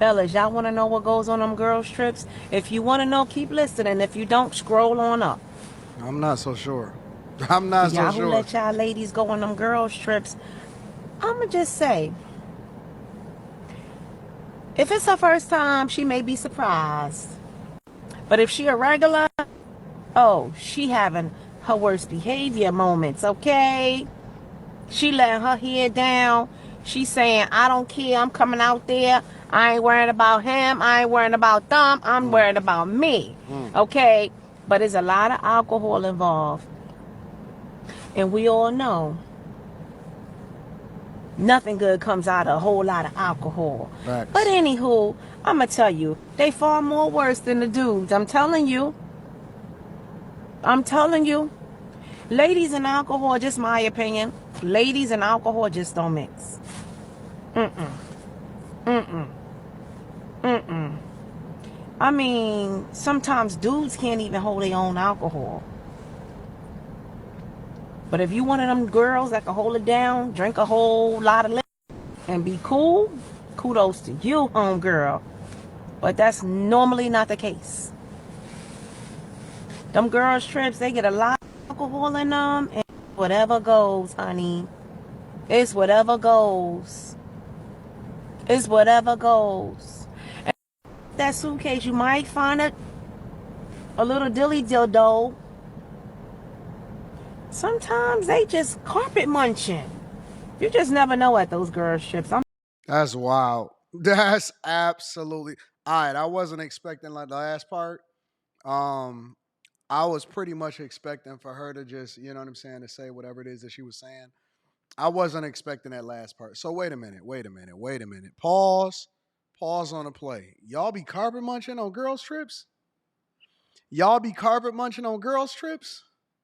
Fellas, y'all want to know what goes on them girls' trips? If you want to know, keep listening. If you don't, scroll on up. I'm not so sure. I'm For not so y'all who sure. let y'all ladies go on them girls' trips, I'ma just say, if it's her first time, she may be surprised. But if she a regular, oh, she having her worst behavior moments, okay? She letting her head down. She saying, I don't care, I'm coming out there. I ain't worrying about him. I ain't worrying about them. I'm Mm, worried about me. mm. Okay? But there's a lot of alcohol involved. And we all know nothing good comes out of a whole lot of alcohol. But Facts. anywho, I'ma tell you, they far more worse than the dudes. I'm telling you. I'm telling you. Ladies and alcohol, just my opinion. Ladies and alcohol just don't mix. Mm-mm. Mm-mm. Mm-mm. I mean, sometimes dudes can't even hold their own alcohol. But if you one of them girls that can hold it down, drink a whole lot of liquor, and be cool, kudos to you, homegirl. But that's normally not the case. Them girls' trips, they get a lot of alcohol in them, and whatever goes, honey. It's whatever goes. It's whatever goes. And that suitcase, you might find it a little dilly dildo. Sometimes they just carpet munching. You just never know at those girls' trips. That's wild. That's absolutely all right. I wasn't expecting like the last part. Um, I was pretty much expecting for her to just, you know what I'm saying, to say whatever it is that she was saying. I wasn't expecting that last part. So wait a minute, wait a minute, wait a minute. Pause. Pause on the play. Y'all be carpet munching on girls' trips? Y'all be carpet munching on girls' trips?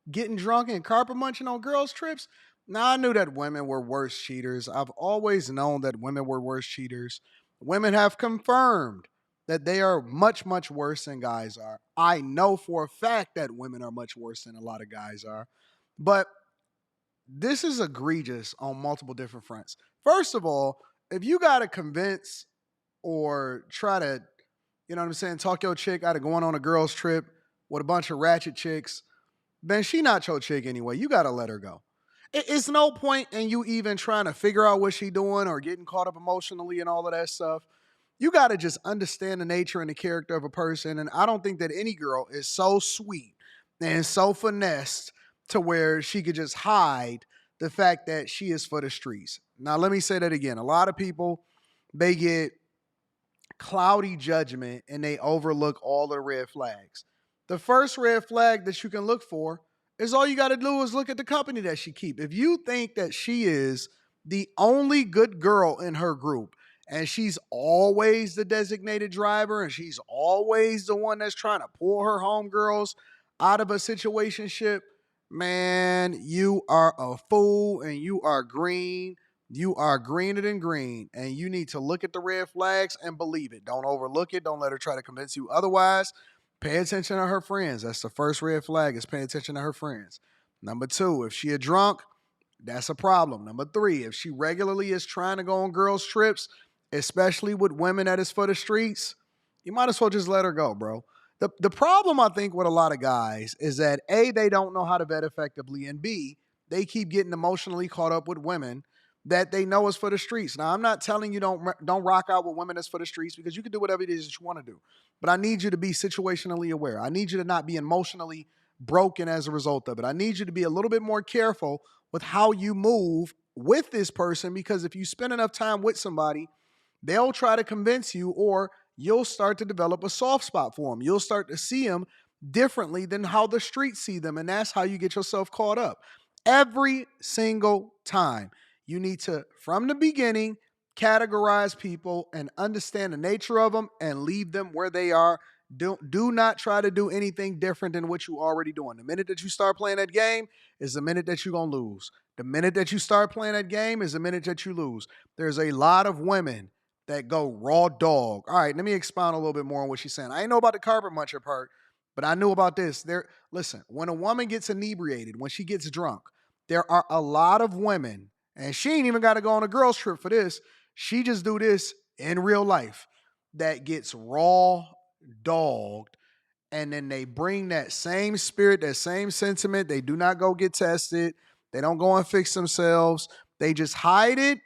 Getting drunk and carpet munching on girls' trips? Now, I knew that women were worse cheaters. I've always known that women were worse cheaters. Women have confirmed that they are much, much worse than guys are. I know for a fact that women are much worse than a lot of guys are. But this is egregious on multiple different fronts. First of all, if you got to convince or try to, you know what I'm saying, talk your chick out of going on a girls' trip with a bunch of ratchet chicks, then she not your chick anyway. You gotta let her go. It's no point in you even trying to figure out what she doing or getting caught up emotionally and all of that stuff. You gotta just understand the nature and the character of a person. And I don't think that any girl is so sweet and so finessed to where she could just hide the fact that she is for the streets. Now, let me say that again. A lot of people, they get cloudy judgment and they overlook all the red flags. The first red flag that you can look for is all you got to do is look at the company that she keep. If you think that she is the only good girl in her group and she's always the designated driver and she's always the one that's trying to pull her homegirls out of a situationship, man, you are a fool and you are green. You are greener than green, and you need to look at the red flags and believe it. Don't overlook it. Don't let her try to convince you otherwise. Pay attention to her friends. That's the first red flag is pay attention to her friends. Number two, if she a drunk, that's a problem. Number three, if she regularly is trying to go on girls' trips, especially with women that is for the streets, you might as well just let her go, bro. The problem, I think, with a lot of guys is that A, they don't know how to vet effectively, and B, they keep getting emotionally caught up with women that they know is for the streets. Now, I'm not telling you don't rock out with women that's for the streets because you can do whatever it is that you want to do. But I need you to be situationally aware. I need you to not be emotionally broken as a result of it. I need you to be a little bit more careful with how you move with this person because if you spend enough time with somebody, they'll try to convince you or you'll start to develop a soft spot for them. You'll start to see them differently than how the streets see them. And that's how you get yourself caught up. Every single time, you need to, from the beginning, categorize people and understand the nature of them and leave them where they are. Do not try to do anything different than what you already doing. The minute that you start playing that game is the minute that you're going to lose. The minute that you start playing that game is the minute that you lose. There's a lot of women that go raw dog. All right, let me expound a little bit more on what she's saying. I ain't know about the carpet muncher part, but I knew about this. Listen, when a woman gets inebriated, when she gets drunk, there are a lot of women, and she ain't even got to go on a girls trip for this. She just do this in real life. that gets raw dogged, and then they bring that same spirit, that same sentiment. They do not go get tested. They don't go and fix themselves. They just hide it.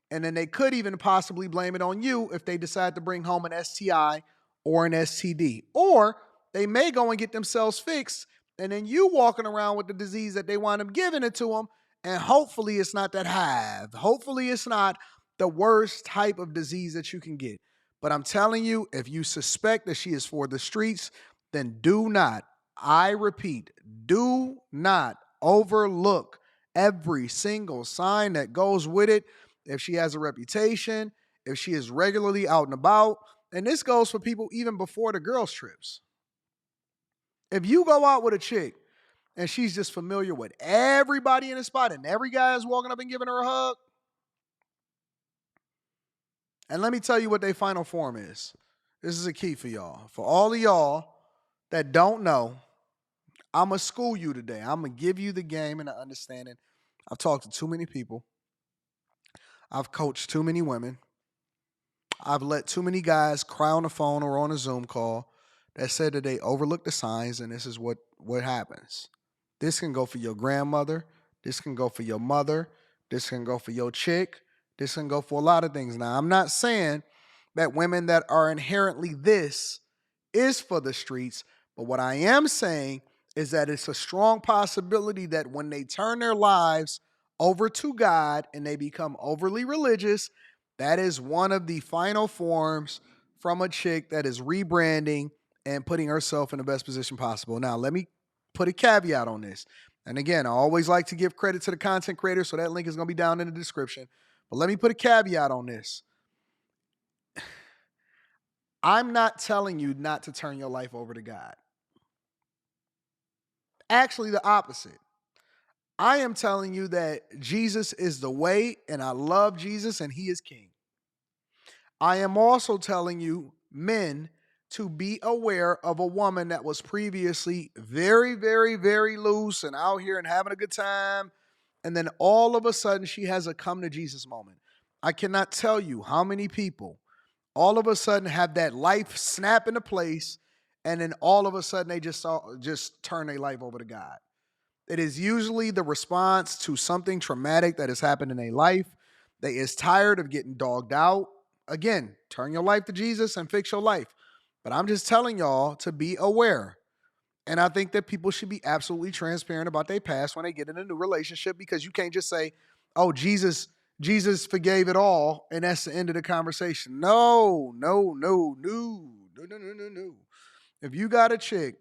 And then they could even possibly blame it on you if they decide to bring home an STI or an STD. Or they may go and get themselves fixed, and then you walking around with the disease that they wind up giving it to them. And hopefully it's not that hive. Hopefully it's not the worst type of disease that you can get. But I'm telling you, if you suspect that she is for the streets, then do not, I repeat, do not overlook every single sign that goes with it. If she has a reputation, if she is regularly out and about, and this goes for people even before the girls' trips. If you go out with a chick and she's just familiar with everybody in the spot and every guy is walking up and giving her a hug, and let me tell you what their final form is. This is a key for y'all. For all of y'all that don't know, I'm going to school you today. I'm going to give you the game and the understanding. I've talked to too many people. I've coached too many women. I've let too many guys cry on the phone or on a Zoom call that said that they overlooked the signs, and this is what happens. This can go for your grandmother. This can go for your mother. This can go for your chick. This can go for a lot of things. Now, I'm not saying that women that are inherently this is for the streets, but what I am saying is that it's a strong possibility that when they turn their lives over to God and they become overly religious, that is one of the final forms from a chick that is rebranding and putting herself in the best position possible. Now, let me put a caveat on this. And again, I always like to give credit to the content creator, so that link is going to be down in the description. But let me put a caveat on this. I'm not telling you not to turn your life over to God. Actually, the opposite. I am telling you that Jesus is the way, and I love Jesus, and he is king. I am also telling you, men, to be aware of a woman that was previously very, very, very loose and out here and having a good time. And then all of a sudden she has a come to Jesus moment. I cannot tell you how many people all of a sudden have that life snap into place, and then all of a sudden they just turn their life over to God. It is usually the response to something traumatic that has happened in their life. They is tired of getting dogged out. Again, turn your life to Jesus and fix your life. But I'm just telling y'all to be aware. And I think that people should be absolutely transparent about their past when they get in a new relationship, because you can't just say, oh, Jesus forgave it all, and that's the end of the conversation. No. If you got a chick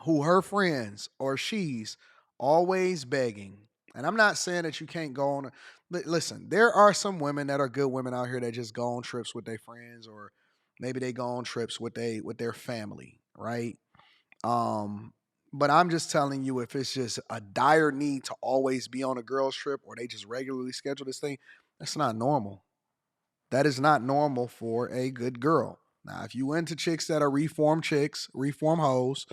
who her friends or she's always begging, and I'm not saying that you can't go on. Listen, there are some women that are good women out here that just go on trips with their friends, or maybe they go on trips with their family, right? But I'm just telling you, if it's just a dire need to always be on a girls trip, or they just regularly schedule this thing, that's not normal. That is not normal for a good girl. Now, if you into chicks that are reformed chicks, reform hoes,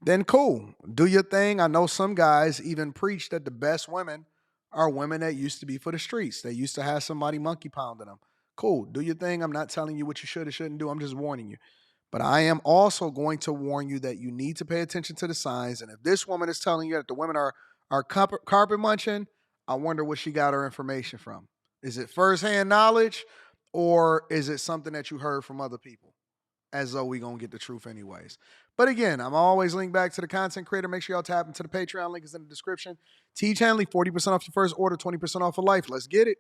then cool. Do your thing. I know some guys even preach that the best women are women that used to be for the streets. They used to have somebody monkey pounding them. Cool. Do your thing. I'm not telling you what you should or shouldn't do. I'm just warning you. But I am also going to warn you that you need to pay attention to the signs. And if this woman is telling you that the women are carpet munching, I wonder where she got her information from. Is it firsthand knowledge, or is it something that you heard from other people? As though we going to get the truth anyways. But again, I'm always linked back to the content creator. Make sure y'all tap into the Patreon. Link is in the description. Teach Hanley, 40% off your first order, 20% off for life. Let's get it.